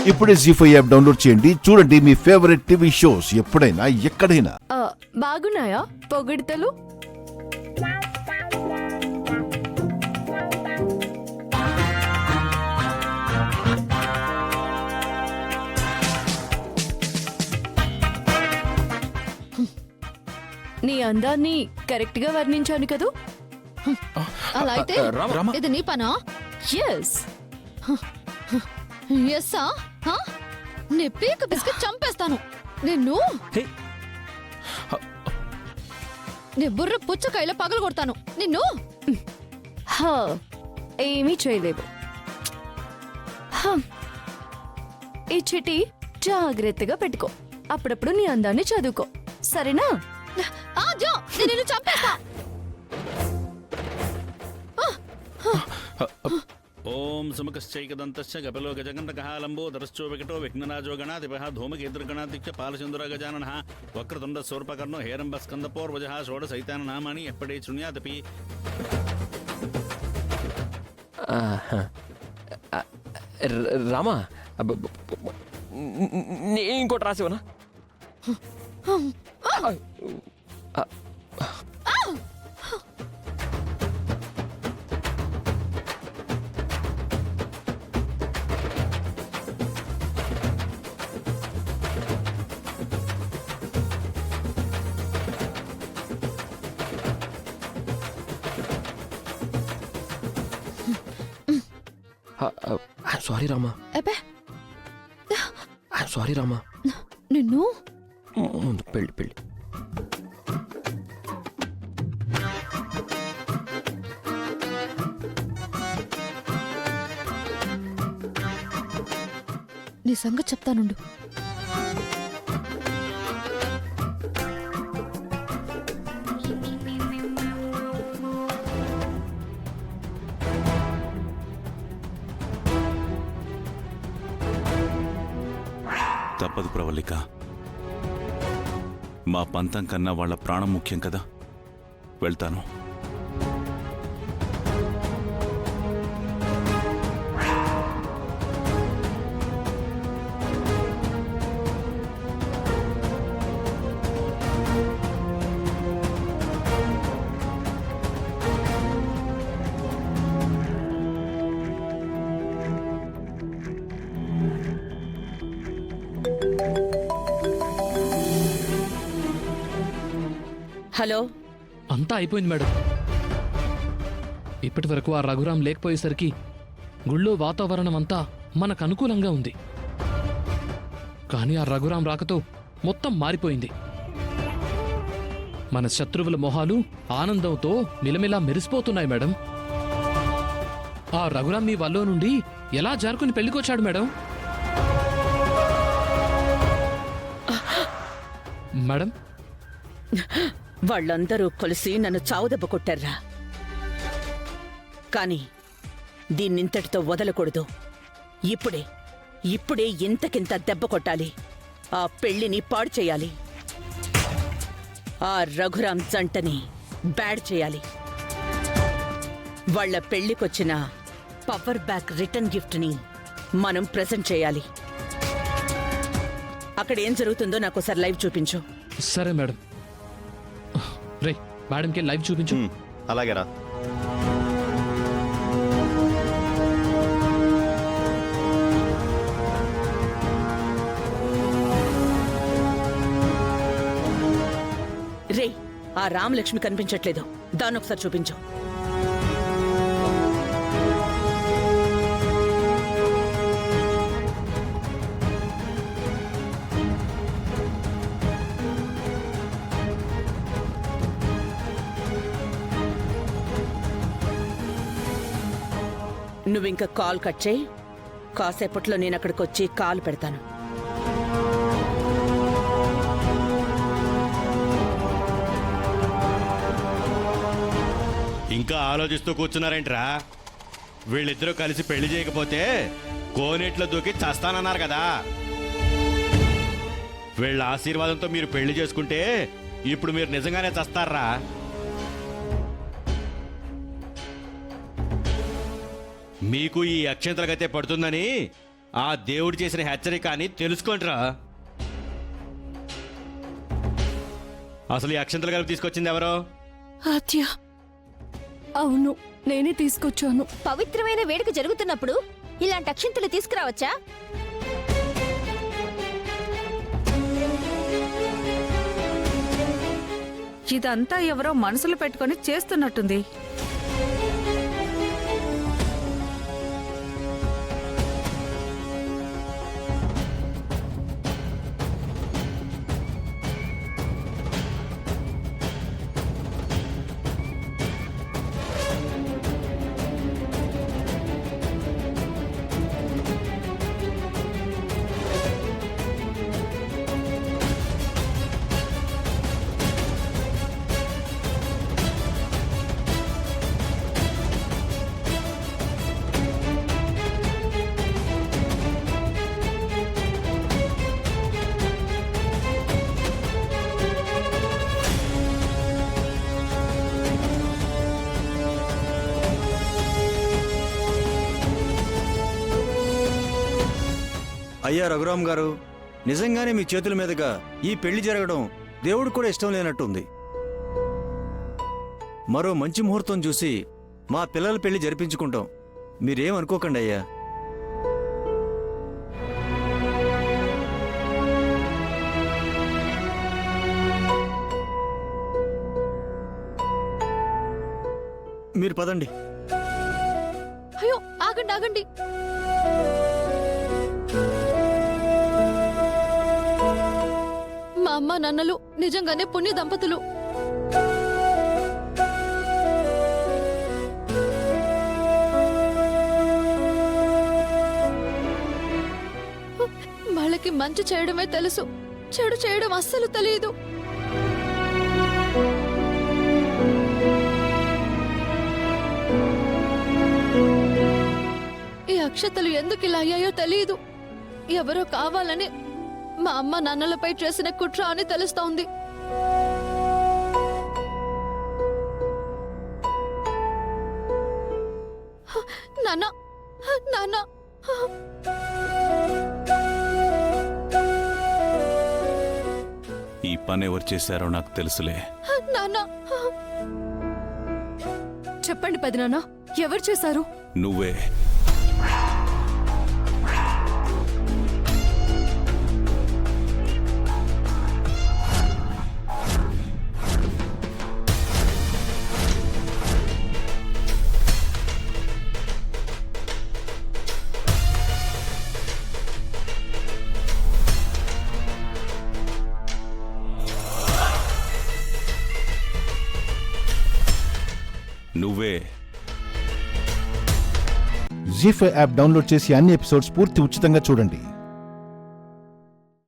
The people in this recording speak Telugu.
ఇప్పుడే జీ5 యాప్ డౌన్లోడ్ చేయండి. చూడండి మీ ఫేవరెట్ టీవీ షోస్ ఎప్పుడైనా ఎక్కడైనా. బాగున్నాయా పొగిడితలు? నీ అందాన్ని కరెక్ట్ గా వర్ణించాను కదూ. అలా అయితే ఇది నీ పనా? ఎస్. ఎస్సా? నీ పీక బిస్కెట్ చంపేస్తాను నిన్ను. నీ బుర్ర పుచ్చకాయలో పగలు కొడతాను నిన్ను. ఏమీ చేయలేవు. ఈ చిటి జాగ్రత్తగా పెట్టుకో. అప్పుడప్పుడు నీ అందాన్ని చదువుకో, సరేనా? జో, నేను నిన్ను చంపేస్తా. ఓం సుముఖశ్చైకదంతశ్చ కపిలో గజగంధకః లంబోదరశ్చో వికటో విఘ్నరాజో గణాధిపః ధూమకేతుర్గణాధిక్య పాలచంద్రగజాననః వక్రతుండ శూర్పకర్ణో హేరంబస్కందపూర్వజః షోడశైతాననామాని ఎప్పటి శృణ్యాదపి. రామా, ఇంకోటి రాసేవనా? సారీ రామా, అబ్బే సారీ రామా. నిన్ను ముందు పెళ్ళి పెళ్ళి. నీ సంగతి చెప్తానుండు. తప్పదు ప్రవళిక, మా పంతం కన్నా వాళ్ళ ప్రాణం ముఖ్యం కదా. వెళ్తాను. హలో, అంతా అయిపోయింది మేడం. ఇప్పటి వరకు ఆ రఘురాం లేకపోయేసరికి గుళ్ళో వాతావరణం అంతా మనకు అనుకూలంగా ఉంది. కానీ ఆ రఘురాం రాకతో మొత్తం మారిపోయింది. మన శత్రువుల మొహాలు ఆనందంతో మిలమిలా మెరిసిపోతున్నాయి మేడం. ఆ రఘురాం మీ వల్లో నుండి ఎలా జారుకుని పెళ్లికొచ్చాడు మేడం? మేడం, వాళ్ళందరూ కలిసి నన్ను చావుదెబ్బ కొట్టారా? కానీ దీన్నింతటితో వదలకూడదు. ఇప్పుడే ఇంతకింత దెబ్బ కొట్టాలి. ఆ పెళ్లిని పాడు చేయాలి. ఆ రఘురాం జంటని బ్యాడ్ చేయాలి. వాళ్ల పెళ్లికొచ్చిన పవర్ బ్యాక్ రిటర్న్ గిఫ్ట్ని మనం ప్రెజెంట్ చేయాలి. అక్కడ ఏం జరుగుతుందో నాకోసారి లైవ్ చూపించు. సరే మేడం. రే, మేడంకి లైవ్ చూపించు. అలాగే రా. రే, ఆ రామలక్ష్మి కనిపించట్లేదు. దాన్ని ఒకసారి చూపించు. నువ్వింక కాల్ కట్ చేయి. కాసేపట్లో నేను అక్కడికి వచ్చి కాల్ పెడతాను. ఇంకా ఆలోచిస్తూ కూర్చున్నారేంట్రా? వీళ్ళిద్దరూ కలిసి పెళ్లి చేయకపోతే కోనేట్లో దూకి చస్తానన్నారు కదా. వీళ్ళ ఆశీర్వాదంతో మీరు పెళ్లి చేసుకుంటే ఇప్పుడు మీరు నిజంగానే చస్తారా? మీకు ఈ అక్షంతల గతే పడుతుందని ఆ దేవుడు చేసిన హెచ్చరిక అని తెలుసుకోండిరా. అసలు ఈ అక్షంతలు కలిపి తీసుకొచ్చింది ఎవరో? ఆద్య. అవును, నేనే తీసుకొచ్చాను. పవిత్రమైన వేడుక జరుగుతున్నప్పుడు ఇలాంటి అక్షింతలు తీసుకురావచ్చా? ఇదంతా ఎవరో మనసులో పెట్టుకొని చేస్తున్నట్టుంది. అయ్యా రఘురామ్ గారు, నిజంగానే మీ చేతుల మీదుగా ఈ పెళ్లి జరగడం దేవుడు కూడా ఇష్టం లేనట్టుంది. మరో మంచి ముహూర్తం చూసి మా పిల్లల పెళ్లి జరిపించుకుంటాం. మీరేమనుకోకండి అయ్యా. మీరు పదండి. అయ్యో ఆగండి ఆగండి. మా అమ్మ నాన్నలు నిజంగానే పుణ్య దంపతులు. వాళ్ళకి మంచి చేయడమే తెలుసు, చెడు చేయడం అస్సలు తెలియదు. ఈ అక్షతలు ఎందుకు ఇలా అయ్యాయో తెలియదు. ఎవరో కావాలని మా అమ్మ నాన్నలపై చేసిన కుట్ర అని తెలుస్తోంది. నాన్న నాన్న, ఈ పని ఎవరు చేశారో నాకు తెలుసులే. నాన్న. చెప్పండి పెదనాన్న, ఎవరు చేశారు? నువ్వే. నువ్వే. జీ5 యాప్ డౌన్లోడ్ చేసి అన్ని ఎపిసోడ్స్ పూర్తి ఉచితంగా చూడండి.